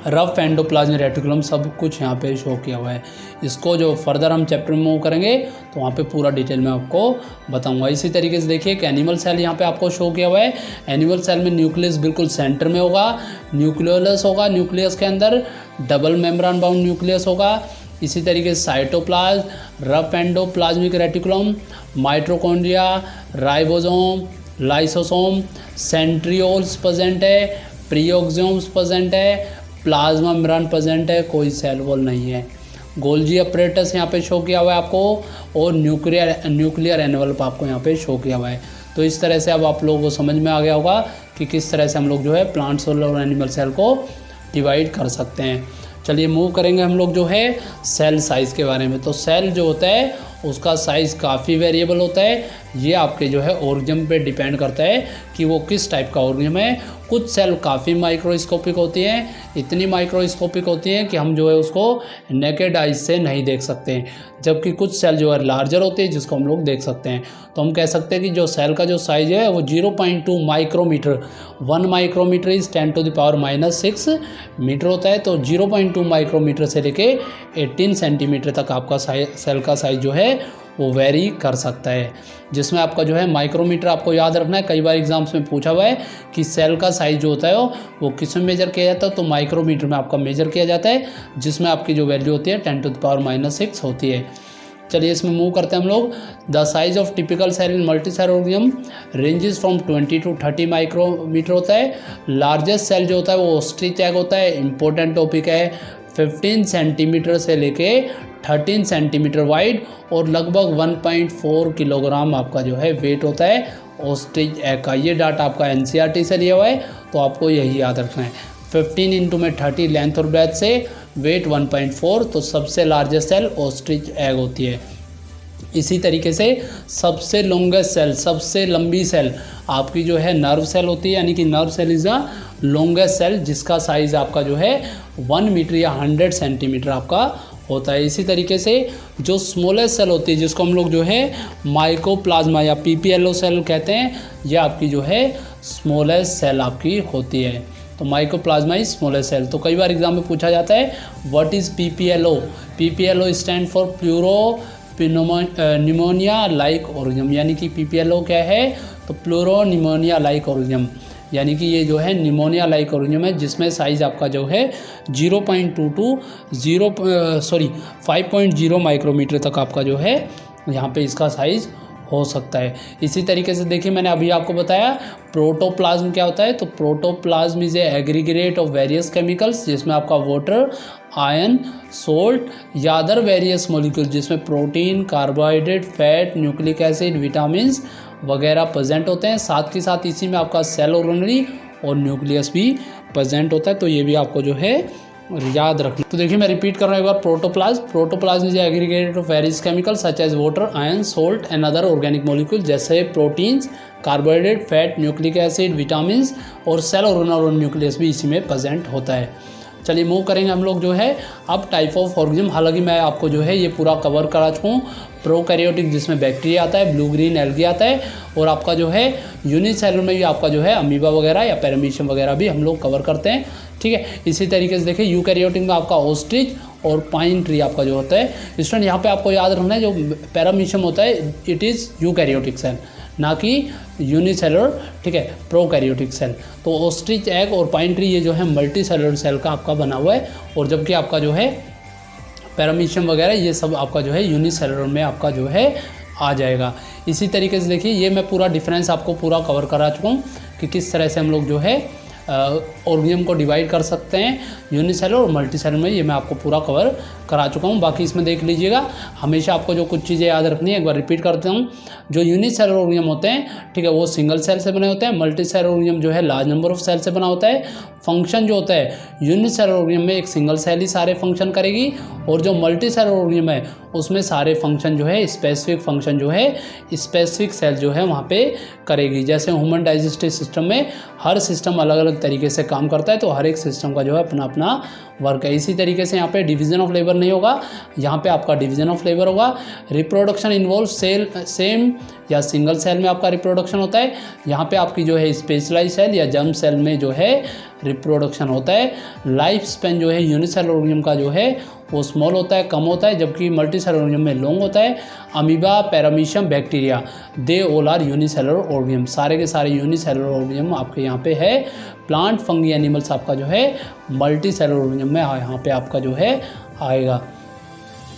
rough endoplasmic reticulum सब कुछ यहाँ पे शो किया हुआ है। इसको जो फर्दर हम चैप्टर में मूव करेंगे तो वहाँ पे पूरा डिटेल में आपको बताऊंगा। इसी तरीके से देखिए एक एनिमल सेल यहाँ पे आपको शो किया हुआ है। एनिमल सेल में न्यूक्लियस बिल्कुल सेंटर में होगा, न्यूक्लियोलस होगा, न्यूक्लियस के अंदर डबल मेम्ब्रेन बाउंड न्यूक्लियस होगा। इसी तरीके से cytoplasm, rough endoplasmic reticulum, mitochondria, ribosome, lysosome, centrioles present है, प्रियोक्सियम्स प्रेजेंट है, प्लाज्मा मेम्ब्रेन प्रेजेंट है, कोई सेल वॉल नहीं है। गोल्जी अपरेटस यहाँ पे शो किया हुआ है आपको, और न्यूक्लियर एनवलप आपको यहाँ पे शो किया हुआ है। तो इस तरह से अब आप लोगों को समझ में आ गया होगा कि किस तरह से हम लोग जो है प्लांट सेल और एनिमल सेल को डिवाइड कर सकते हैं। चलिए मूव करेंगे हम लोग जो है सेल साइज़ के बारे में। तो सेल जो होता है उसका साइज़ काफ़ी वेरिएबल होता है। ये आपके जो है ऑर्गेनिज्म पे डिपेंड करता है कि वो किस टाइप का ऑर्गेनिज्म है। कुछ सेल काफ़ी माइक्रोस्कोपिक होती हैं, इतनी माइक्रोस्कोपिक होती हैं कि हम जो है उसको नेकेड आइज से नहीं देख सकते, जबकि कुछ सेल जो है लार्जर होती है जिसको हम लोग देख सकते हैं। तो हम कह सकते हैं कि जो सेल का जो साइज़ है वो 0.2 माइक्रोमीटर, 1 माइक्रोमीटर इज़ 10⁻⁻⁶ मीटर होता है। तो 0.2 माइक्रोमीटर से लेके 18 सेंटीमीटर तक आपका सेल का साइज़ जो है वो वेरी कर सकता है। जिसमें आपका जो है माइक्रोमीटर आपको याद रखना है, कई बार एग्जाम्स में पूछा हुआ है कि सेल का साइज़ जो होता है वो किस में मेजर किया जाता है, तो माइक्रोमीटर में आपका मेजर किया जाता है, जिसमें आपकी जो वैल्यू होती है 10⁻⁻⁶ होती है। चलिए इसमें मूव करते हैं हम लोग। The size of typical cell in multi cell organism ranges from 20 to 30 micrometer होता है। लार्जेस्ट सेल जो होता है वो ऑस्ट्रिच एग होता है, इंपॉर्टेंट टॉपिक है। 15 सेंटीमीटर से लेके 13 सेंटीमीटर वाइड और लगभग 1.4 किलोग्राम आपका जो है वेट होता है ऑस्ट्रिच एग का। ये डाटा आपका NCERT से लिया हुआ है, तो आपको यही याद रखना है। 15 इंटू में 30 लेंथ और ब्रेथ से, वेट 1.4, तो सबसे लार्जेस्ट सेल ऑस्ट्रिच एग होती है। इसी तरीके से सबसे लॉन्गेस्ट सेल, सबसे लंबी सेल आपकी जो है नर्व सेल होती है, यानी कि nerve cell is the longest cell, जिसका साइज़ आपका जो है 1 मीटर या 100 सेंटीमीटर आपका होता है। इसी तरीके से जो स्मॉलेस्ट सेल होती है, जिसको हम लोग जो है माइकोप्लाज्मा या पीपीएलओ सेल कहते हैं, ये आपकी जो है स्मॉलेस्ट सेल आपकी होती है। तो माइकोप्लाज्मा इज स्मॉलेस्ट सेल। तो कई बार एग्जाम में पूछा जाता है what is PPLO. PPLO stand for pleuro pneumonia like organism, यानी कि पीपीएलओ क्या है, तो प्लूरो निमोनिया लाइक ऑर्गेनिज्म, यानी कि ये जो है निमोनिया लाइक ऑर्गेनिज्म है, जिसमें साइज़ आपका जो है 5.0 माइक्रोमीटर तक आपका जो है यहाँ पे इसका साइज़ हो सकता है। इसी तरीके से देखिए, मैंने अभी आपको बताया प्रोटोप्लाज्म क्या होता है। तो protoplasm is a aggregate of various chemicals, जिसमें आपका वाटर, आयन, सोल्ट या अदर वेरियस मॉलिक्यूल, जिसमें protein, carbohydrate, fat, nucleic acid, vitamins वगैरह प्रेजेंट होते हैं। साथ के साथ इसी में आपका सेल ऑर्गेनरी और न्यूक्लियस भी प्रेजेंट होता है। तो ये भी आपको जो है याद रखना। तो देखिए, मैं रिपीट कर रहा हूँ एक बार, protoplasm is aggregate of various chemical such as water, ion, salt and other organic molecule, जैसे proteins, carbohydrate, fat, nucleic acid, vitamins और सेल ऑर्गेनल और न्यूक्लियस भी इसी में प्रेजेंट होता है। चलिए मूव करेंगे हम लोग जो है अब टाइप ऑफ ऑर्गेनिज्म। हालांकि मैं आपको जो है ये पूरा कवर करा चुका हूँ। प्रोकैरियोटिक जिसमें बैक्टीरिया आता है, ब्लू ग्रीन एल्गी आता है, और आपका जो है यूनिसेलुलर में भी आपका जो है अमीबा वगैरह या पैरामीशियम वगैरह भी हम लोग कवर करते हैं। ठीक है, इसी तरीके से देखिए यूकैरियोटिक में आपका ऑस्ट्रिच और पाइन ट्री आपका जो होता है। स्टूडेंट यहाँ पे आपको याद रखना है, जो पैरामीशियम होता है इट इज़ यूकैरियोटिक सेल, ना कि यूनिसेलुलर, ठीक है, प्रोकैरियोटिक सेल। तो ऑस्ट्रिच एग और पाइन ट्री ये जो है मल्टी सेलुलर सेल का आपका बना हुआ है, और जबकि आपका जो है पैरामीशियम वगैरह ये सब आपका जो है यूनिसेलुलर में आपका जो है आ जाएगा। इसी तरीके से देखिए, ये मैं पूरा डिफरेंस आपको पूरा कवर करा चुका हूँ कि किस तरह से हम लोग जो है ऑर्गेनिज्म को डिवाइड कर सकते हैं यूनिसेलुलर और मल्टीसेलुलर में, ये मैं आपको पूरा कवर करा चुका हूँ। बाकी इसमें देख लीजिएगा, हमेशा आपको जो कुछ चीज़ें याद रखनी है, एक बार रिपीट करते हूँ। जो यूनिसेलुलर ऑर्गेनिज्म होते हैं, ठीक है, वो सिंगल सेल से बने होते हैं। मल्टीसेलुलर ऑर्गेनिज्म जो है लार्ज नंबर ऑफ सेल से बना होता है। फंक्शन जो होता है यूनिसेलुलर ऑर्गेनिज्म में एक सिंगल सेल ही सारे फंक्शन करेगी, और जो मल्टीसेलुलर ऑर्गेनिज्म है उसमें सारे फंक्शन जो है स्पेसिफिक फंक्शन जो है स्पेसिफिक सेल जो है वहाँ पे करेगी। जैसे ह्यूमन डाइजेस्टिव सिस्टम में हर सिस्टम अलग अलग तरीके से काम करता है, तो हर एक सिस्टम का जो है अपना अपना वर्क है। इसी तरीके से यहाँ पे डिवीजन ऑफ लेबर नहीं होगा, यहाँ पे आपका डिवीजन ऑफ लेबर होगा। रिप्रोडक्शन इन्वॉल्व सेम या सिंगल सेल में आपका रिप्रोडक्शन होता है। यहाँ पे आपकी जो है स्पेशलाइज सेल या जर्म सेल में जो है रिप्रोडक्शन होता है। लाइफ स्पेन जो है यूनिसेलुलर ऑर्गेनिज्म का जो है वो स्मॉल होता है, कम होता है, जबकि मल्टीसेलुलर ऑर्गेनिज्म में लॉन्ग होता है। Amoeba, paramecium, bacteria they all are unicellular organism, सारे के सारे यूनिसेलुलर ऑर्गेनिज्म आपके यहाँ पे है। प्लांट, फंगी, एनिमल्स आपका जो है मल्टीसेलुलर ऑर्गेनिज्म में यहाँ पे आपका जो है आएगा।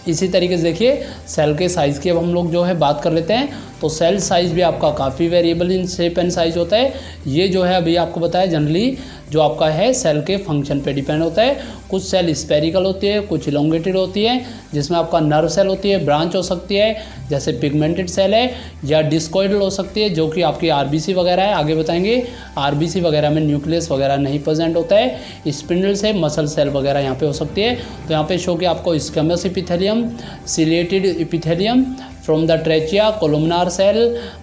इसी तरीके से देखिए, सेल के साइज़ की अब हम लोग जो है बात कर लेते हैं। तो सेल साइज़ भी आपका काफ़ी variable in shape and size होता है। ये जो है अभी आपको बताया, जनरली जो आपका है सेल के फंक्शन पे डिपेंड होता है। कुछ सेल स्पेरिकल होती है, कुछ इलोंगेटेड होती है, जिसमें आपका नर्व सेल होती है, ब्रांच हो सकती है, जैसे पिगमेंटेड सेल है, या डिस्कोइडल हो सकती है, जो कि आपकी आरबीसी वगैरह है, आगे बताएंगे। आरबीसी वगैरह में न्यूक्लियस वगैरह नहीं प्रेजेंट होता है। स्पिंडल से मसल सेल वगैरह यहाँ पे हो सकती है। तो यहाँ पे शो कि आपको squamous epithelium, ciliated epithelium from the trachea, columnar cell,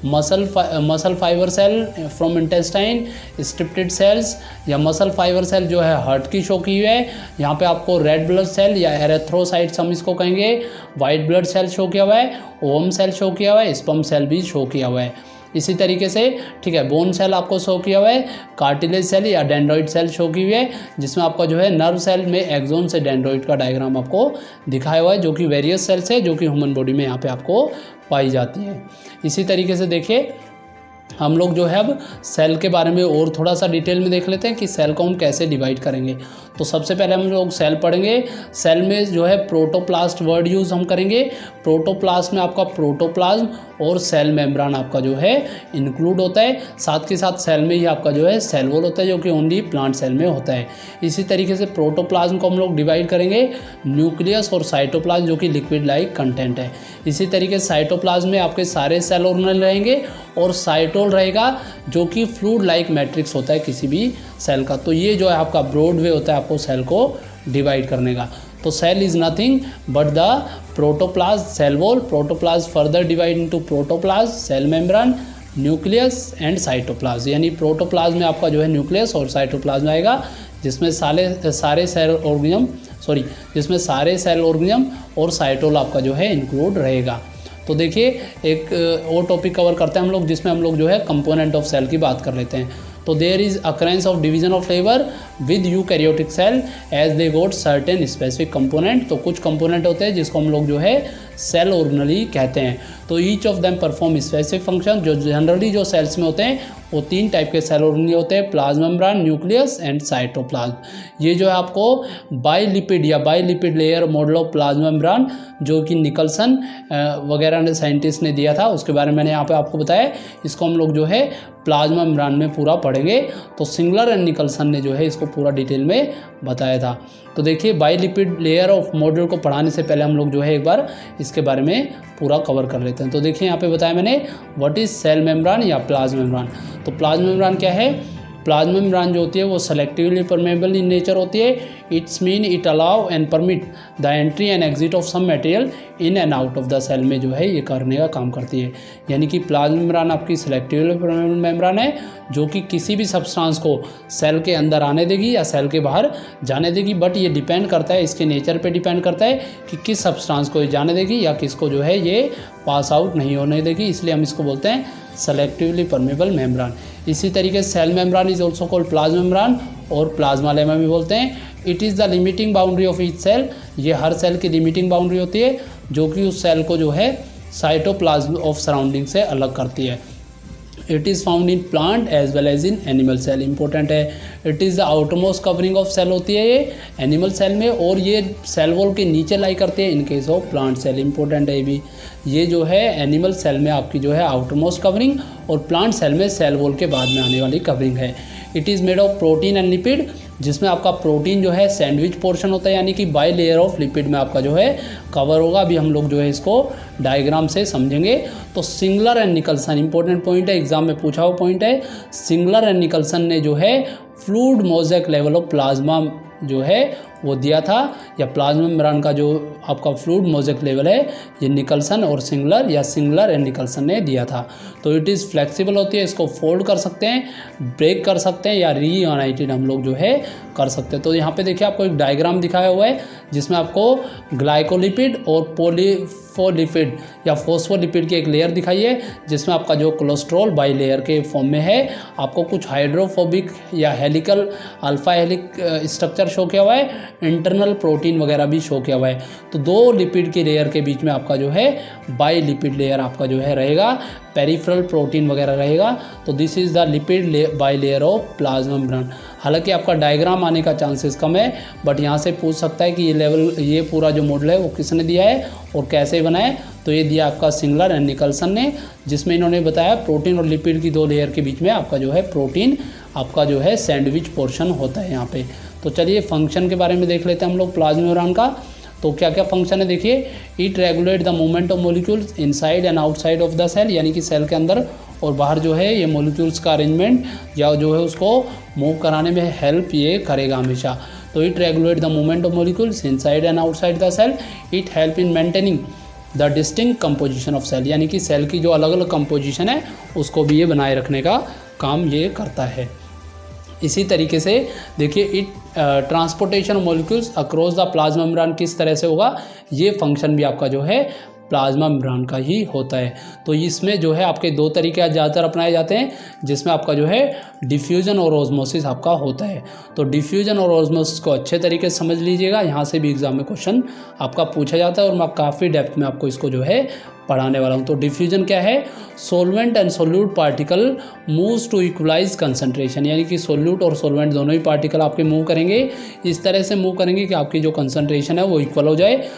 muscle fibre cell from intestine, striated cells या मसल फाइबर सेल जो है हार्ट की शो की हुई है। यहाँ पे आपको रेड ब्लड सेल या एरेथ्रोसाइट्स हम इसको कहेंगे, वाइट ब्लड सेल शो किया हुआ है, ओवम सेल शो किया हुआ है, स्पर्म सेल भी शो किया हुआ है। इसी तरीके से, ठीक है, बोन सेल आपको शो किया हुआ है, कार्टिलेज सेल या डेंड्रॉइड सेल शो की हुई है, जिसमें आपका जो है नर्व सेल में एक्सोन से डेंड्रॉइड का डायग्राम आपको दिखाया हुआ है, जो कि वेरियस सेल्स है, जो कि ह्यूमन बॉडी में यहाँ पे आपको पाई जाती है। इसी तरीके से देखिए, हम लोग जो है अब सेल के बारे में और थोड़ा सा डिटेल में देख लेते हैं कि सेल को हम कैसे डिवाइड करेंगे। तो सबसे पहले हम लोग सेल पढ़ेंगे। सेल में जो है प्रोटोप्लास्ट वर्ड यूज़ हम करेंगे। प्रोटोप्लास्ट में आपका प्रोटोप्लाज्म और सेल मेम्ब्रेन आपका जो है इंक्लूड होता है। साथ के साथ सेल में ही आपका जो है सेल वॉल होता है, जो कि ओनली प्लांट सेल में होता है। इसी तरीके से प्रोटोप्लाज्म को हम लोग डिवाइड करेंगे न्यूक्लियस और साइटोप्लाज्म, जो कि लिक्विड लाइक कंटेंट है। इसी तरीके से साइटोप्लाज्म में आपके सारे सेल ऑर्गेनल रहेंगे, और साइटोल रहेगा जो कि फ्लूइड लाइक मैट्रिक्स होता है किसी भी सेल का। तो ये जो है आपका ब्रॉड वे होता है आपको सेल को डिवाइड करने का। तो cell is nothing but the protoplasm, cell wall, protoplasm further divide into protoplasm, cell membrane, nucleus and cytoplasm. यानी प्रोटोप्लाज्म में आपका जो है न्यूक्लियस और साइटोप्लाज्म आएगा, जिसमें सारे सेल ऑर्गेनिज्म और साइटोल आपका जो है इंक्लूड रहेगा। तो देखिए एक और टॉपिक कवर करते हैं हम लोग, जिसमें हम लोग जो है कंपोनेंट ऑफ सेल की बात कर लेते हैं। तो there is occurrence of division of labour with eukaryotic cell as they got certain specific component. तो कुछ कंपोनेंट होते हैं जिसको हम लोग जो है सेल ऑर्गेनली कहते हैं। तो each of them perform specific function. जो जनरली जो सेल्स में होते हैं वो 3 टाइप के सेल ऑर्गेनली होते हैं, plasma membrane, nucleus and cytoplasm. ये जो है आपको बाइलिपिड या bilipid layer model of plasma membrane जो कि निकलसन वगैरह ने साइंटिस्ट ने दिया था, उसके बारे में मैंने यहाँ पे आपको बताया। इसको हम लोग जो है प्लाज्मा मेम्ब्रेन में पूरा पढ़ेंगे। तो सिंगलर एंड निकलसन ने जो है इसको पूरा डिटेल में बताया था। तो देखिए बाइलिपिड लेयर ऑफ मॉडल को पढ़ाने से पहले हम लोग जो है एक बार इसके बारे में पूरा कवर कर लेते हैं। तो देखिए यहाँ पे बताया मैंने व्हाट इज सेल मेम्ब्रेन या प्लाज्मा मेम्ब्रेन। तो प्लाज्मा मेम्ब्रेन क्या है? प्लाज्मा मेम्ब्रेन जो होती है वो सेलेक्टिवली परमेबल इन नेचर होती है। It's mean it allow and permit the entry and exit of some material in and out of the cell में जो है ये करने का काम करती है। यानी कि प्लाज्मा मेम्ब्रेन आपकी सेलेक्टिवली परमेबल मेम्ब्रेन है जो कि किसी भी सब्सटेंस को सेल के अंदर आने देगी या सेल के बाहर जाने देगी। बट ये डिपेंड करता है, इसके नेचर पे डिपेंड करता है कि किस सब्सटेंस को ये जाने देगी या किसको जो है ये पास आउट नहीं होने देगी। इसलिए हम इसको बोलते हैं सेलेक्टिवली परमेबल मेम्ब्रेन। इसी तरीके से cell membrane is also called plasma membrane और प्लाज्मा लेमा भी बोलते हैं। It is the limiting boundary of each cell. ये हर सेल की लिमिटिंग बाउंड्री होती है जो कि उस सेल को जो है साइटोप्लाज्म ऑफ सराउंडिंग से अलग करती है। It is found in plant as well as in animal cell. Important है, it is the outermost covering of cell होती है ये एनिमल सेल में, और ये सेल वॉल के नीचे लाई करती है in case of plant cell. Important है ये भी। ये जो है एनिमल सेल में आपकी जो है आउटरमोस्ट कवरिंग और प्लांट सेल में सेल वॉल के बाद में आने वाली कवरिंग है। It is made of protein and lipid, जिसमें आपका प्रोटीन जो है सैंडविच पोर्शन होता है, यानी कि बाई लेयर ऑफ लिपिड में आपका जो है कवर होगा। अभी हम लोग जो है इसको डायग्राम से समझेंगे। तो singular and Nicolson important point है, एग्जाम में पूछा हुआ पॉइंट है। सिंगलर एंड निकलसन ने जो है fluid mosaic level of plasma जो है वो दिया था, या प्लाज्मा मेम्ब्रेन का जो आपका फ्लूइड मोज़ेक लेवल है ये निकलसन और सिंगलर या सिंगलर एंड निकलसन ने दिया था। तो इट इज़ फ्लेक्सिबल होती है, इसको फोल्ड कर सकते हैं, ब्रेक कर सकते हैं या रीयूनाइटेड हम लोग जो है कर सकते हैं। तो यहाँ पे देखिए आपको एक डायग्राम दिखाया हुआ है जिसमें आपको ग्लाइकोलिपिड और पॉलीफोलिपिड या फॉस्फोलिपिड की एक लेयर दिखाई है, जिसमें आपका जो कोलेस्ट्रॉल बाई लेयर के फॉर्म में है। आपको कुछ हाइड्रोफोबिक या हेलिकल अल्फा हेलिक स्ट्रक्चर शो किया हुआ है, इंटरनल प्रोटीन वगैरह भी शो किया हुआ है। तो 2 लिपिड की लेयर के बीच में आपका जो है बाई लिपिड लेयर आपका जो है रहेगा, पेरिफेरल प्रोटीन वगैरह रहेगा। तो this is the lipid by layer of plasma membrane. हालांकि आपका डायग्राम आने का चांसेस कम है, बट यहाँ से पूछ सकता है कि ये पूरा जो मॉडल है वो किसने दिया है और कैसे बना है। तो ये दिया आपका सिंगलर एंड निकलसन ने, जिसमें इन्होंने बताया प्रोटीन और लिपिड की 2 लेयर के बीच में आपका जो है प्रोटीन आपका जो है सैंडविच पोर्शन होता है यहाँ पे। तो चलिए फंक्शन के बारे में देख लेते हैं हम लोग प्लाज्मा मेम्ब्रेन का। तो क्या क्या फंक्शन है देखिए। It regulate the movement of molecules inside and outside of the cell, यानी कि सेल के अंदर और बाहर जो है ये मॉलिक्यूल्स का अरेंजमेंट या जो है उसको मूव कराने में हेल्प ये करेगा हमेशा। तो it regulate the movement of molecules inside and outside the cell. It help in maintaining the distinct composition of cell, यानी कि सेल की जो अलग अलग कंपोजिशन है उसको भी ये बनाए रखने का काम ये करता है। इसी तरीके से देखिए it transportation of molecules across the plasma membrane किस तरह से होगा, ये फंक्शन भी आपका जो है प्लाज्मा मेम्ब्रेन का ही होता है। तो इसमें जो है आपके 2 तरीके ज़्यादातर अपनाए जाते हैं, जिसमें आपका जो है डिफ्यूजन और ऑस्मोसिस आपका होता है। तो डिफ्यूजन और ऑस्मोसिस को अच्छे तरीके से समझ लीजिएगा, यहाँ से भी एग्जाम में क्वेश्चन आपका पूछा जाता है और मैं काफ़ी डेप्थ में आपको इसको जो है पढ़ाने वाला हूँ। तो डिफ्यूजन क्या है? Solvent and solute particle moves to equalise concentration, यानी कि सोल्यूट और सोलवेंट दोनों ही पार्टिकल आपके मूव करेंगे, इस तरह से मूव करेंगे कि आपकी जो कंसंट्रेशन है वो इक्वल हो जाए।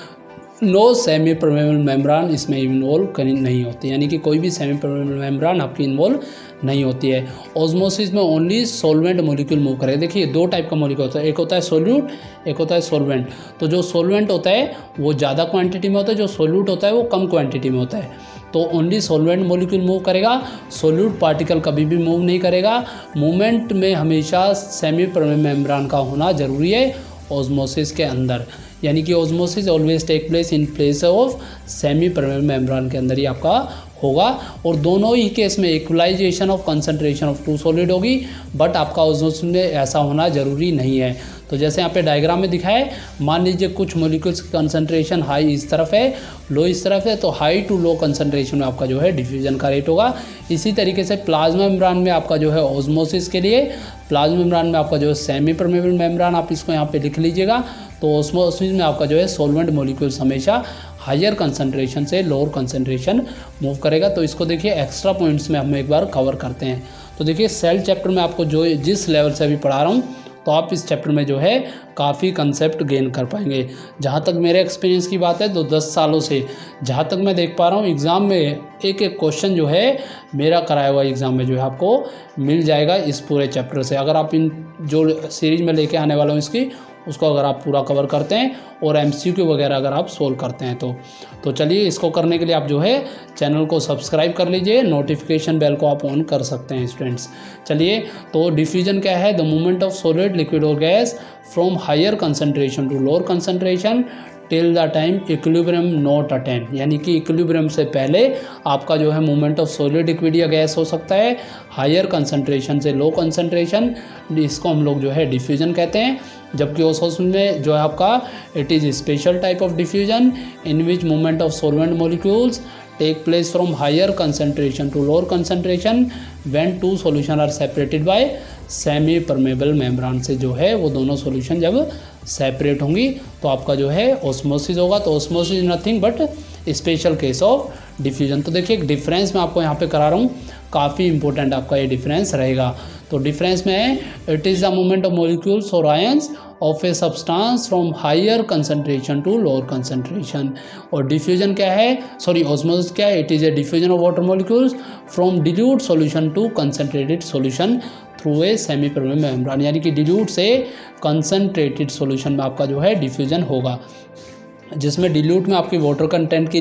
नो सेमी परमेबल मेम्ब्रेन इसमें इन्वॉल्व नहीं होती, यानी कि कोई भी सेमी परमेबल मेम्ब्रेन आपकी इन्वॉल्व नहीं होती है। ऑस्मोसिस में ओनली सोलवेंट मॉलिक्यूल मूव करेगा। देखिए 2 टाइप का मॉलिक्यूल होता है, एक होता है सोल्यूट, एक होता है सोलवेंट। तो जो सोलवेंट होता है वो ज़्यादा क्वांटिटी में होता है, जो सोल्यूट होता है वो कम क्वांटिटी में होता है। तो ओनली सॉल्वेंट मॉलिक्यूल मूव करेगा, सोल्यूट पार्टिकल कभी भी मूव नहीं करेगा। मूवमेंट में हमेशा सेमी परमेबल मेम्ब्रेन का होना ज़रूरी है ऑस्मोसिस के अंदर, यानी कि osmosis always take place in place of semi permeable membrane के अंदर ही आपका होगा। और दोनों ही केस में equalisation of concentration of two solid होगी, बट आपका ऑस्मोसिस में ऐसा होना ज़रूरी नहीं है। तो जैसे यहाँ पे डायग्राम में दिखा है, मान लीजिए कुछ मॉलिक्यूल्स की कंसंट्रेशन हाई इस तरफ है, लो इस तरफ है, तो हाई टू लो कंसंट्रेशन में आपका जो है डिफ्यूजन का रेट होगा। इसी तरीके से प्लाज्मा मेम्ब्रेन में आपका जो है ऑस्मोसिस के लिए प्लाज्मा मेम्ब्रेन में आपका जो है सेमी परमेबल मेम्ब्रेन, आप इसको यहाँ पे लिख लीजिएगा। तो ऑस्मोसिस में आपका जो है सॉल्वेंट मॉलिक्यूल्स हमेशा हायर कंसंट्रेशन से लोअर कंसंट्रेशन मूव करेगा। तो इसको देखिए एक्स्ट्रा पॉइंट्स में हम एक बार कवर करते हैं। तो देखिए सेल चैप्टर में आपको जो जिस लेवल से अभी पढ़ा रहा हूँ, तो आप इस चैप्टर में जो है काफ़ी कंसेप्ट गेन कर पाएंगे। जहाँ तक मेरे एक्सपीरियंस की बात है, तो 10 सालों से जहाँ तक मैं देख पा रहा हूँ, एग्ज़ाम में एक एक क्वेश्चन जो है मेरा कराया हुआ एग्ज़ाम में जो है आपको मिल जाएगा इस पूरे चैप्टर से। अगर आप इन जो सीरीज में लेके आने वाला हूँ इसकी, उसको अगर आप पूरा कवर करते हैं और MCQ वगैरह अगर आप सोल्व करते हैं तो चलिए, इसको करने के लिए आप जो है चैनल को सब्सक्राइब कर लीजिए, नोटिफिकेशन बेल को आप ऑन कर सकते हैं स्टूडेंट्स। चलिए, तो डिफ्यूजन क्या है? The movement of solid, liquid और gas from higher concentration to lower concentration till the time equilibrium not attain, यानी कि इक्विलिब्रियम से पहले आपका जो है मूवमेंट ऑफ सॉलिड, लिक्विड या गैस हो सकता है हायर कंसंट्रेशन से लो कंसंट्रेशन, इसको हम लोग जो है डिफ्यूजन कहते हैं। जबकि ऑस्मोसिस में जो है आपका it is special type of diffusion in which movement of solvent molecules take place from higher concentration to lower concentration when two solution are separated by semi permeable membrane, से जो है वो दोनों सॉल्यूशन जब सेपरेट होंगी तो आपका जो है ऑस्मोसिस होगा। तो osmosis is nothing but special case of diffusion. तो देखिए, एक डिफरेंस मैं आपको यहाँ पे करा रहा हूँ, काफ़ी इंपॉर्टेंट आपका ये डिफरेंस रहेगा। तो डिफरेंस में है, it is the movement of molecules और ions of a substance from higher concentration to lower concentration. और डिफ्यूजन क्या है, सॉरी ऑस्मोसिस क्या है? It is a diffusion of water molecules from dilute solution to concentrated solution through a semi permeable membrane, यानी कि dilute से concentrated solution में आपका जो है डिफ्यूजन होगा, जिसमें डिल्यूट में आपकी वाटर कंटेंट की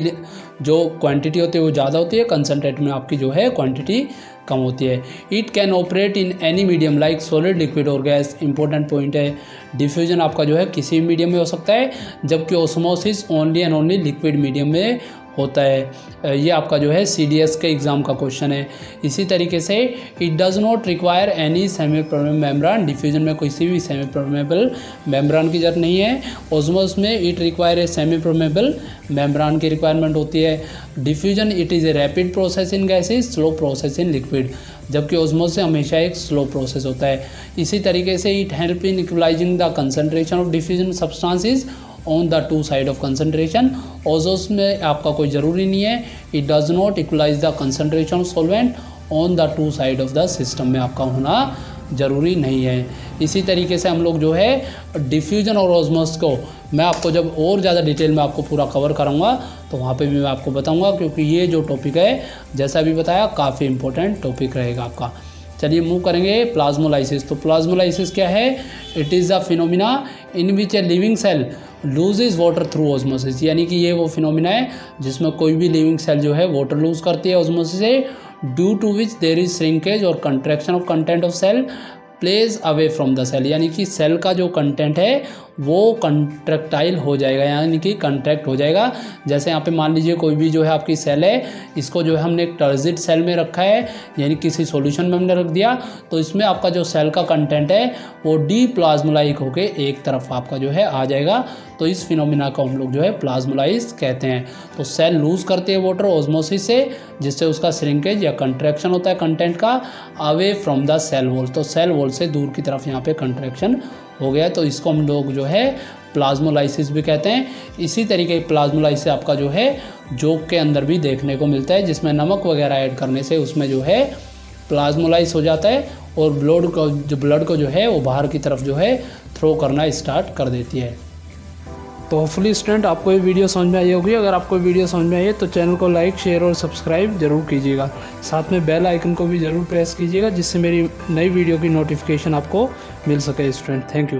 जो क्वांटिटी होती है वो ज़्यादा होती है, कंसनट्रेट में आपकी जो है क्वांटिटी कम होती है। It can operate in any medium like solid, liquid और गैस। इंपॉर्टेंट पॉइंट है, डिफ्यूजन आपका जो है किसी भी मीडियम में हो सकता है, जबकि osmosis only and only liquid medium में होता है। ये आपका जो है CDS के एग्ज़ाम का क्वेश्चन है। इसी तरीके से it does not require any semi permeable membrane, diffusion में किसी भी सेमी परमेबल मेम्ब्रेन की जरूरत नहीं है। ऑस्मोसिस में it require a semi permeable membrane की रिक्वायरमेंट होती है। Diffusion it is a rapid process in gases, slow process in liquid, जबकि ऑस्मोसिस हमेशा एक स्लो प्रोसेस होता है। इसी तरीके से it help in equalising the concentration of diffusion substances on the two side of concentration. Osmosis में आपका कोई ज़रूरी नहीं है, it does not equalise the concentration of solvent on the two side of the system में आपका होना ज़रूरी नहीं है। इसी तरीके से हम लोग जो है डिफ्यूजन और ऑस्मोसिस को मैं आपको जब और ज़्यादा डिटेल में आपको पूरा कवर करूँगा तो वहाँ पे भी मैं आपको बताऊँगा, क्योंकि ये जो टॉपिक है जैसा अभी बताया काफ़ी इंपॉर्टेंट टॉपिक रहेगा आपका। चलिए मूव करेंगे प्लाज्मोलाइसिस। तो प्लाज्मोलाइसिस क्या है? It is the phenomena in which a living cell loses water through osmosis, यानी कि ये वो फिनोमिना है जिसमें कोई भी लिविंग सेल जो है वाटर लूज करती है ऑस्मोसिस से, due to which there is shrinkage और contraction of content of cell place away from the cell, यानी कि सेल का जो कंटेंट है वो कंट्रैक्टाइल हो जाएगा, यानी कि कंट्रैक्ट हो जाएगा। जैसे यहाँ पे मान लीजिए कोई भी जो है आपकी सेल है, इसको जो है हमने एक टर्जिट सेल में रखा है, यानी किसी सॉल्यूशन में हमने रख दिया, तो इसमें आपका जो सेल का कंटेंट है वो डीप्लाज्मोलाइक होके एक तरफ आपका जो है आ जाएगा। तो इस फिनोमिना को हम लोग जो है प्लाज्मोलाइज कहते हैं। तो सेल लूज करती है वाटर ऑस्मोसिस से, जिससे उसका श्रिंकेज या कंट्रैक्शन होता है कंटेंट का away from the cell wall, तो सेल वॉल से दूर की तरफ यहाँ पे कंट्रैक्शन हो गया, तो इसको हम लोग जो है प्लाज्मोलाइसिस भी कहते हैं। इसी तरीके प्लाज्मोलाइसिस आपका जो है जोक के अंदर भी देखने को मिलता है, जिसमें नमक वगैरह ऐड करने से उसमें जो है प्लाज्मोलाइज हो जाता है और ब्लड को जो है वो बाहर की तरफ जो है थ्रो करना स्टार्ट कर देती है। तो होपफुली स्टूडेंट आपको ये वीडियो समझ में आई होगी। अगर आपको वीडियो समझ में आई है तो चैनल को लाइक, शेयर और सब्सक्राइब जरूर कीजिएगा। साथ में बेल आइकन को भी ज़रूर प्रेस कीजिएगा, जिससे मेरी नई वीडियो की नोटिफिकेशन आपको मिल सके स्टूडेंट। Thank you.